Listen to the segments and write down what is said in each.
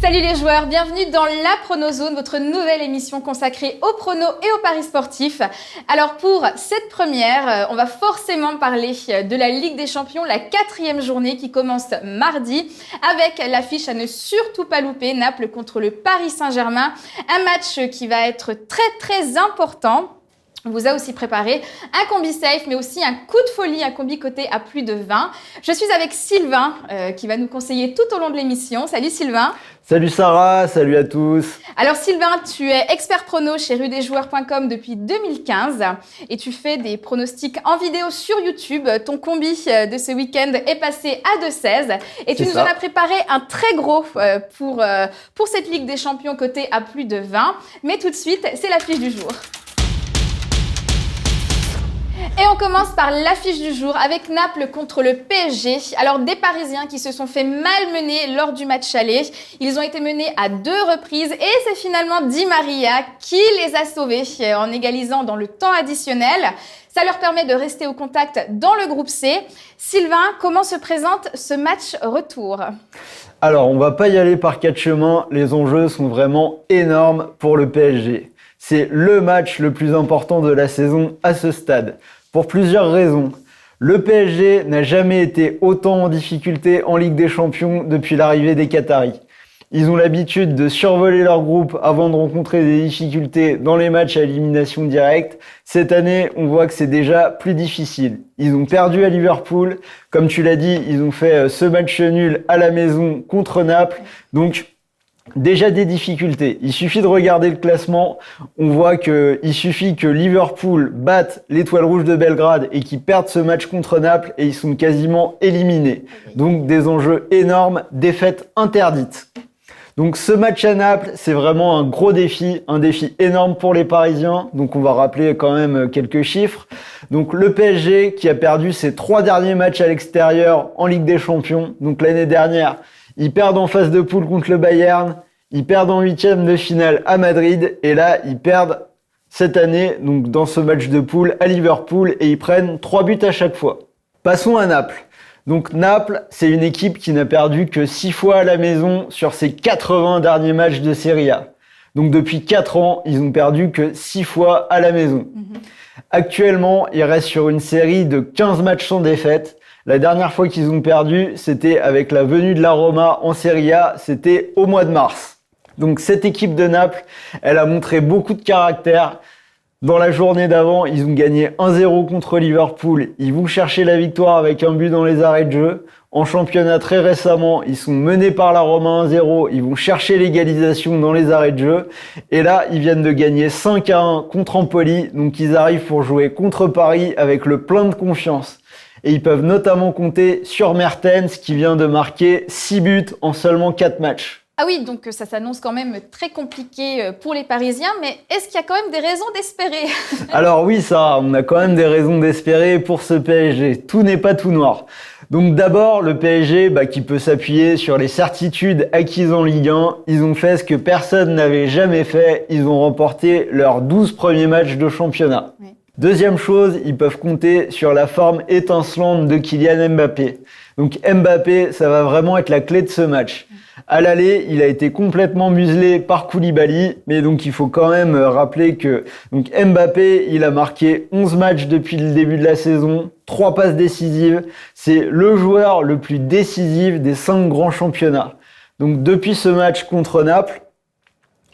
Salut les joueurs, bienvenue dans la Pronozone, votre nouvelle émission consacrée aux pronos et aux paris sportifs. Alors pour cette première, on va forcément parler de la Ligue des Champions, la 4e journée qui commence mardi avec l'affiche à ne surtout pas louper, Naples contre le Paris Saint-Germain. Un match qui va être très important. On vous a aussi préparé un combi safe, mais aussi un coup de folie, un combi coté à plus de 20. Je suis avec Sylvain, qui va nous conseiller tout au long de l'émission. Salut Sylvain. Salut Sarah, salut à tous. Alors Sylvain, tu es expert prono chez rudesjoueurs.com depuis 2015 et tu fais des pronostics en vidéo sur YouTube. Ton combi de ce week-end est passé à 2,16 et tu nous en as préparé un très gros pour cette Ligue des Champions coté à plus de 20. Mais tout de suite, c'est l'affiche du jour. Et on commence par l'affiche du jour avec Naples contre le PSG. Alors des Parisiens qui se sont fait malmener lors du match aller. Ils ont été menés à 2 reprises et c'est finalement Di Maria qui les a sauvés en égalisant dans le temps additionnel. Ça leur permet de rester au contact dans le groupe C. Sylvain, comment se présente ce match retour ? Alors on va pas y aller par 4 chemins. Les enjeux sont vraiment énormes pour le PSG. C'est le match le plus important de la saison à ce stade. Pour plusieurs raisons. Le PSG n'a jamais été autant en difficulté en Ligue des Champions depuis l'arrivée des Qataris. Ils ont l'habitude de survoler leur groupe avant de rencontrer des difficultés dans les matchs à élimination directe. Cette année, on voit que c'est déjà plus difficile. Ils ont perdu à Liverpool. Comme tu l'as dit, ils ont fait ce match nul à la maison contre Naples. Donc, déjà des difficultés. Il suffit de regarder le classement. On voit qu'il suffit que Liverpool batte l'Étoile Rouge de Belgrade et qu'ils perdent ce match contre Naples et ils sont quasiment éliminés. Donc des enjeux énormes, défaite interdite. Donc ce match à Naples, c'est vraiment un gros défi, un défi énorme pour les Parisiens. Donc on va rappeler quand même quelques chiffres. Donc le PSG qui a perdu ses 3 derniers matchs à l'extérieur en Ligue des Champions. Donc l'année dernière, ils perdent en phase de poule contre le Bayern, ils perdent en 8e de finale à Madrid, et là, ils perdent cette année, donc dans ce match de poule, à Liverpool, et ils prennent 3 buts à chaque fois. Passons à Naples. Donc Naples, c'est une équipe qui n'a perdu que 6 fois à la maison sur ses 80 derniers matchs de Serie A. Donc depuis 4 ans, ils ont perdu que 6 fois à la maison. Actuellement, ils restent sur une série de 15 matchs sans défaite. La dernière fois qu'ils ont perdu, c'était avec la venue de la Roma en Serie A, c'était au mois de mars. Donc cette équipe de Naples, elle a montré beaucoup de caractère. Dans la journée d'avant, ils ont gagné 1-0 contre Liverpool. Ils vont chercher la victoire avec un but dans les arrêts de jeu. En championnat, très récemment, ils sont menés par la Roma 1-0. Ils vont chercher l'égalisation dans les arrêts de jeu. Et là, ils viennent de gagner 5-1 contre Empoli. Donc ils arrivent pour jouer contre Paris avec le plein de confiance. Et ils peuvent notamment compter sur Mertens qui vient de marquer 6 buts en seulement 4 matchs. Ah oui, donc ça s'annonce quand même très compliqué pour les Parisiens, mais est-ce qu'il y a quand même des raisons d'espérer ? Alors oui, ça, on a quand même des raisons d'espérer pour ce PSG. Tout n'est pas tout noir. Donc d'abord, le PSG qui peut s'appuyer sur les certitudes acquises en Ligue 1. Ils ont fait ce que personne n'avait jamais fait. Ils ont remporté leurs 12 premiers matchs de championnat. Oui. Deuxième chose, ils peuvent compter sur la forme étincelante de Kylian Mbappé. Donc Mbappé, ça va vraiment être la clé de ce match. À l'aller, il a été complètement muselé par Koulibaly, mais donc il faut quand même rappeler que donc Mbappé, il a marqué 11 matchs depuis le début de la saison, 3 passes décisives. C'est le joueur le plus décisif des 5 grands championnats. Donc depuis ce match contre Naples,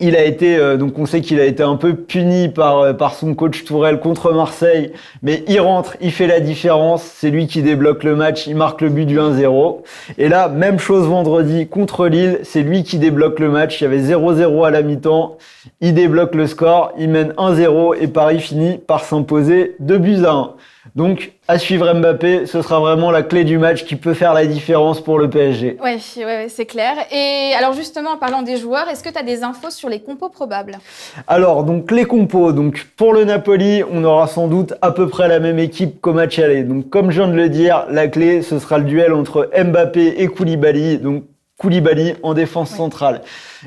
il a été, donc on sait qu'il a été un peu puni par son coach Tourelle contre Marseille, mais il rentre, il fait la différence, c'est lui qui débloque le match, il marque le but du 1-0. Et là, même chose vendredi contre Lille, c'est lui qui débloque le match, il y avait 0-0 à la mi-temps, il débloque le score, il mène 1-0 et Paris finit par s'imposer 2-1. Donc, à suivre Mbappé, ce sera vraiment la clé du match qui peut faire la différence pour le PSG. Ouais, c'est clair. Et alors justement, en parlant des joueurs, est-ce que tu as des infos sur les compos probables ? Alors, donc les compos. Donc, pour le Napoli, on aura sans doute à peu près la même équipe qu'au match aller. Donc, comme je viens de le dire, la clé, ce sera le duel entre Mbappé et Koulibaly. Donc, Koulibaly en défense centrale.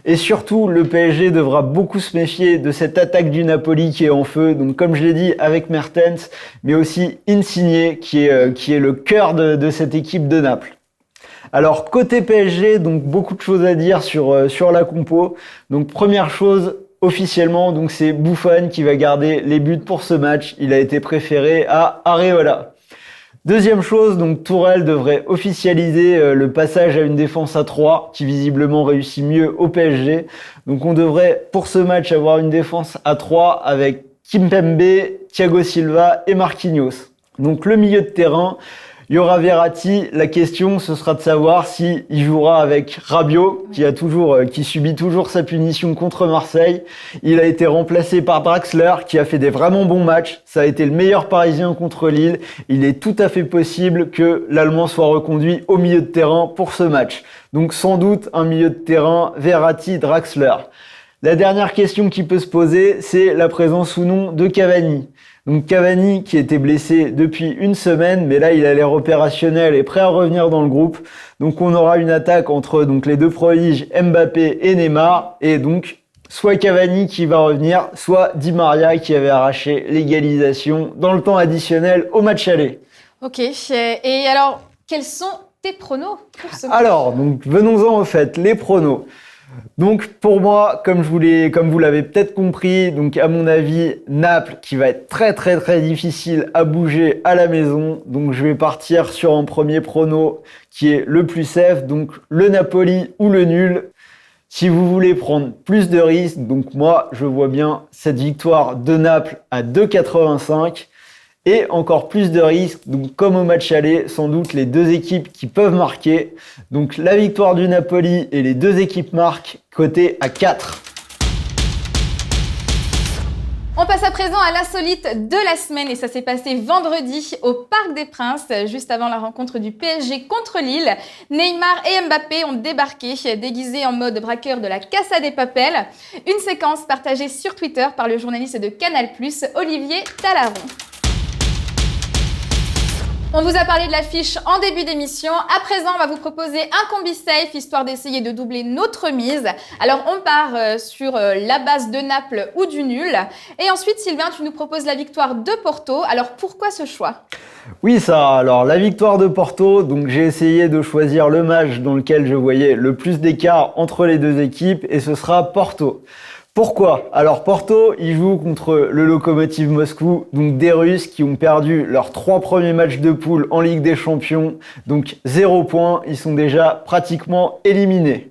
Et surtout, le PSG devra beaucoup se méfier de cette attaque du Napoli qui est en feu. Donc, comme je l'ai dit, avec Mertens, mais aussi Insigne, qui est le cœur de cette équipe de Naples. Alors côté PSG, donc beaucoup de choses à dire sur la compo. Donc première chose, officiellement, donc c'est Buffon qui va garder les buts pour ce match. Il a été préféré à Areola. Deuxième chose, donc Tourelle devrait officialiser le passage à une défense à 3 qui visiblement réussit mieux au PSG. Donc on devrait pour ce match avoir une défense à 3 avec Kimpembe, Thiago Silva et Marquinhos. Donc le milieu de terrain, il y aura Verratti. La question, ce sera de savoir s'il jouera avec Rabiot, qui subit toujours sa punition contre Marseille. Il a été remplacé par Draxler, qui a fait des vraiment bons matchs. Ça a été le meilleur Parisien contre Lille. Il est tout à fait possible que l'Allemand soit reconduit au milieu de terrain pour ce match. Donc sans doute un milieu de terrain Verratti-Draxler. La dernière question qui peut se poser, c'est la présence ou non de Cavani. Donc Cavani qui était blessé depuis une semaine, mais là il a l'air opérationnel et prêt à revenir dans le groupe. Donc on aura une attaque entre donc les deux prodiges Mbappé et Neymar, et donc soit Cavani qui va revenir, soit Di Maria qui avait arraché l'égalisation dans le temps additionnel au match aller. Ok, et alors quels sont tes pronos pour ce match? Alors, donc venons-en au fait, les pronos. Donc pour moi, comme vous l'avez peut-être compris, donc à mon avis, Naples qui va être très très très difficile à bouger à la maison. Donc je vais partir sur un premier prono qui est le plus safe, donc le Napoli ou le nul. Si vous voulez prendre plus de risques, donc moi je vois bien cette victoire de Naples à 2,85. Et encore plus de risques, donc comme au match aller, sans doute les deux équipes qui peuvent marquer. Donc la victoire du Napoli et les deux équipes marquent, coté à 4. On passe à présent à l'insolite de la semaine et ça s'est passé vendredi au Parc des Princes, juste avant la rencontre du PSG contre Lille. Neymar et Mbappé ont débarqué, déguisés en mode braqueur de la Casa de Papel. Une séquence partagée sur Twitter par le journaliste de Canal+, Olivier Talaron. On vous a parlé de l'affiche en début d'émission. À présent, on va vous proposer un combi safe, histoire d'essayer de doubler notre mise. Alors, on part sur la base de Naples ou du nul. Et ensuite, Sylvain, tu nous proposes la victoire de Porto. Alors, pourquoi ce choix ? Oui, Sarah. Alors, la victoire de Porto, donc j'ai essayé de choisir le match dans lequel je voyais le plus d'écart entre les deux équipes, et ce sera Porto. Pourquoi ? Alors Porto, ils jouent contre le Lokomotiv Moscou, donc des Russes qui ont perdu leurs 3 premiers matchs de poule en Ligue des Champions, donc 0 points, ils sont déjà pratiquement éliminés.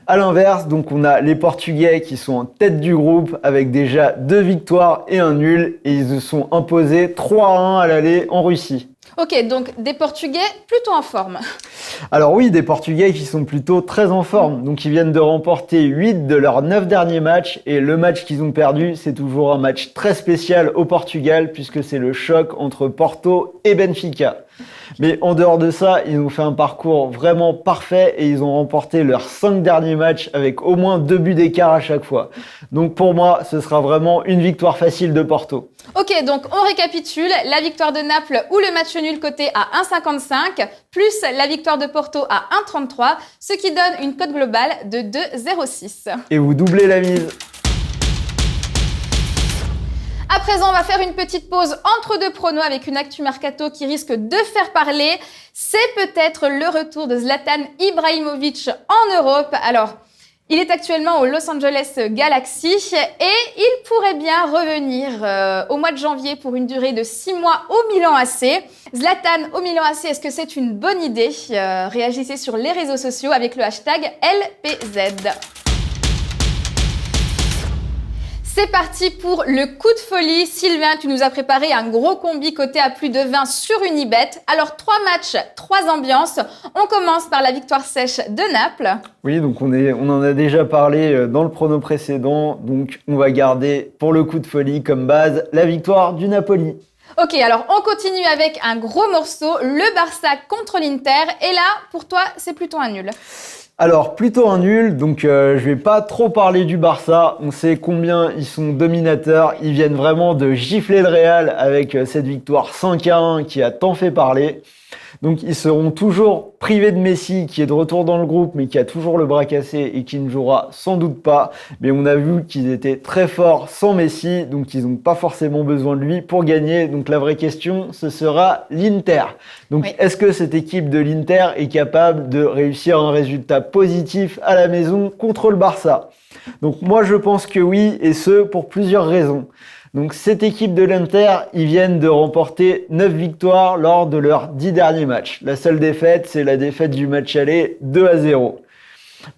À l'inverse, donc on a les Portugais qui sont en tête du groupe avec déjà 2 victoires et un nul, et ils se sont imposés 3-1 à l'aller en Russie. Ok, donc des Portugais plutôt en forme. Alors oui, des Portugais qui sont plutôt très en forme. Donc ils viennent de remporter 8 de leurs 9 derniers matchs. Et le match qu'ils ont perdu, c'est toujours un match très spécial au Portugal puisque c'est le choc entre Porto et Benfica. Mais en dehors de ça, ils ont fait un parcours vraiment parfait et ils ont remporté leurs 5 derniers matchs avec au moins 2 buts d'écart à chaque fois. Donc pour moi, ce sera vraiment une victoire facile de Porto. Ok, donc on récapitule. La victoire de Naples ou le match nul coté à 1,55 plus la victoire de Porto à 1,33, ce qui donne une cote globale de 2,06. Et vous doublez la mise. À présent, on va faire une petite pause entre deux pronos avec une actu mercato qui risque de faire parler. C'est peut-être le retour de Zlatan Ibrahimovic en Europe. Alors, il est actuellement au Los Angeles Galaxy et il pourrait bien revenir au mois de janvier pour une durée de 6 mois au Milan AC. Zlatan au Milan AC, est-ce que c'est une bonne idée ? Réagissez sur les réseaux sociaux avec le hashtag LPZ. C'est parti pour le coup de folie. Sylvain, tu nous as préparé un gros combi coté à plus de 20 sur Unibet. Alors, 3 matchs, 3 ambiances. On commence par la victoire sèche de Naples. Oui, donc on en a déjà parlé dans le prono précédent. Donc, on va garder pour le coup de folie comme base la victoire du Napoli. Ok, alors on continue avec un gros morceau, le Barça contre l'Inter. Et là, pour toi, c'est plutôt un nul. Alors, plutôt un nul, donc je vais pas trop parler du Barça. On sait combien ils sont dominateurs. Ils viennent vraiment de gifler le Real avec cette victoire 5-1 qui a tant fait parler. Donc ils seront toujours privés de Messi qui est de retour dans le groupe mais qui a toujours le bras cassé et qui ne jouera sans doute pas. Mais on a vu qu'ils étaient très forts sans Messi, donc ils n'ont pas forcément besoin de lui pour gagner. Donc la vraie question, ce sera l'Inter. Donc Oui. est-ce que cette équipe de l'Inter est capable de réussir un résultat positif à la maison contre le Barça? Donc moi je pense que oui, et ce pour plusieurs raisons. Donc cette équipe de l'Inter, ils viennent de remporter 9 victoires lors de leurs 10 derniers matchs. La seule défaite, c'est la défaite du match aller 2-0.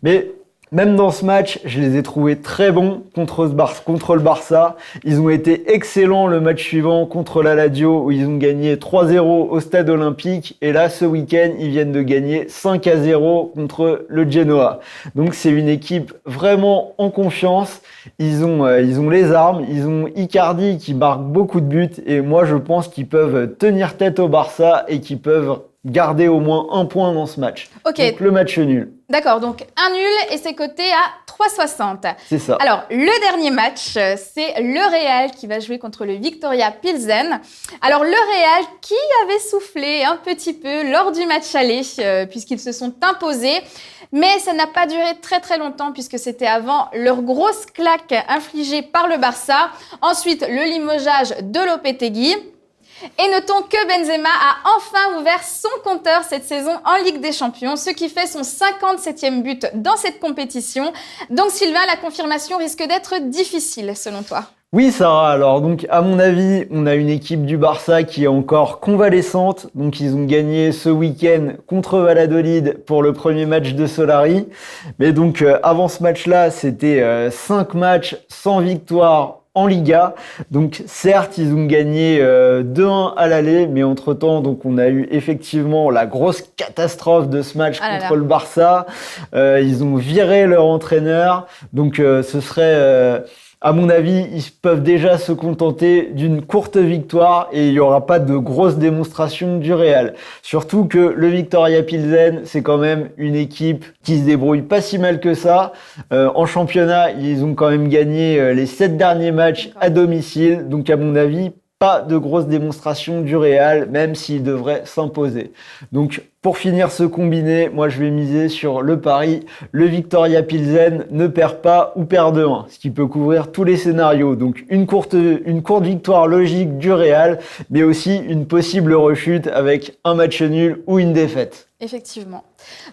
Mais même dans ce match, je les ai trouvés très bons contre le Barça. Ils ont été excellents le match suivant contre la Lazio où ils ont gagné 3-0 au stade olympique. Et là, ce week-end, ils viennent de gagner 5-0 contre le Genoa. Donc c'est une équipe vraiment en confiance. Ils ont les armes, ils ont Icardi qui marque beaucoup de buts. Et moi, je pense qu'ils peuvent tenir tête au Barça et qu'ils peuvent garder au moins un point dans ce match. Ok. Donc le match nul. D'accord, donc un nul et c'est coté à 3,60. C'est ça. Alors, le dernier match, c'est le Real qui va jouer contre le Viktoria Pilsen. Alors, le Real qui avait soufflé un petit peu lors du match aller, puisqu'ils se sont imposés. Mais ça n'a pas duré très très longtemps puisque c'était avant leur grosse claque infligée par le Barça. Ensuite, le limogeage de Lopetegui. Et notons que Benzema a enfin ouvert son compteur cette saison en Ligue des Champions, ce qui fait son 57e but dans cette compétition. Donc Sylvain, la confirmation risque d'être difficile selon toi. Oui, Sarah. Alors, donc, à mon avis, on a une équipe du Barça qui est encore convalescente. Donc, ils ont gagné ce week-end contre Valladolid pour le premier match de Solari. Mais donc, avant ce match-là, c'était 5 matchs sans victoire en Liga. Donc certes, ils ont gagné 2-1 à l'aller, mais entre-temps, donc on a eu effectivement la grosse catastrophe de ce match contre le Barça. Ils ont viré leur entraîneur. Donc ce serait à mon avis, ils peuvent déjà se contenter d'une courte victoire et il n'y aura pas de grosse démonstration du Real. Surtout que le Viktoria Pilsen, c'est quand même une équipe qui se débrouille pas si mal que ça. En championnat, ils ont quand même gagné les 7 derniers matchs à domicile. Donc à mon avis, pas de grosse démonstration du Real, même s'il devrait s'imposer. Donc pour finir ce combiné, moi je vais miser sur le pari. Le Viktoria Pilsen ne perd pas ou perd de 1, ce qui peut couvrir tous les scénarios. Donc une courte victoire logique du Real, mais aussi une possible rechute avec un match nul ou une défaite. Effectivement.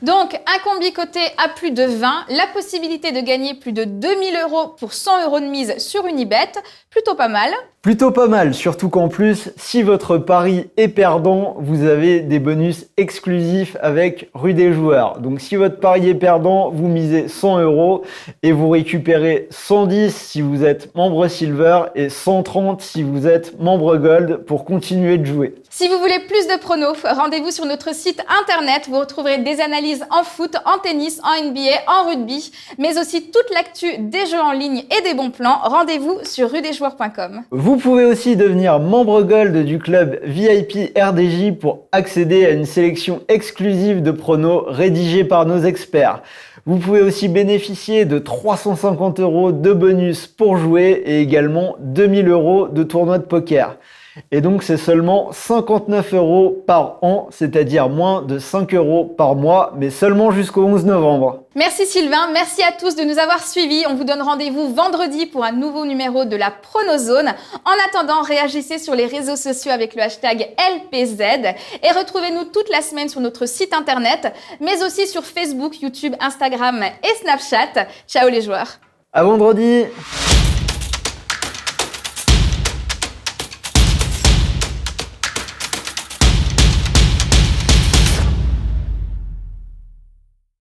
Donc, un combi coté à plus de 20, la possibilité de gagner plus de 2000 € pour 100 € de mise sur Unibet, plutôt pas mal. Plutôt pas mal, surtout qu'en plus, si votre pari est perdant, vous avez des bonus exclusifs avec Rue des Joueurs. Donc si votre pari est perdant, vous misez 100 € et vous récupérez 110 si vous êtes membre Silver et 130 si vous êtes membre Gold pour continuer de jouer. Si vous voulez plus de pronos, rendez-vous sur notre site internet. Vous retrouverez des analyses en foot, en tennis, en NBA, en rugby, mais aussi toute l'actu des jeux en ligne et des bons plans. Rendez-vous sur rudesjoueurs.com. Vous pouvez aussi devenir membre Gold du club VIP RDJ pour accéder à une sélection exclusive de pronos rédigés par nos experts. Vous pouvez aussi bénéficier de 350 € de bonus pour jouer et également 2000 € de tournois de poker. Et donc c'est seulement 59 € par an, c'est-à-dire moins de 5 € par mois, mais seulement jusqu'au 11 novembre. Merci Sylvain, merci à tous de nous avoir suivis. On vous donne rendez-vous vendredi pour un nouveau numéro de la Pronozone. En attendant, réagissez sur les réseaux sociaux avec le hashtag LPZ et retrouvez-nous toute la semaine sur notre site internet, mais aussi sur Facebook, YouTube, Instagram et Snapchat. Ciao les joueurs. À vendredi!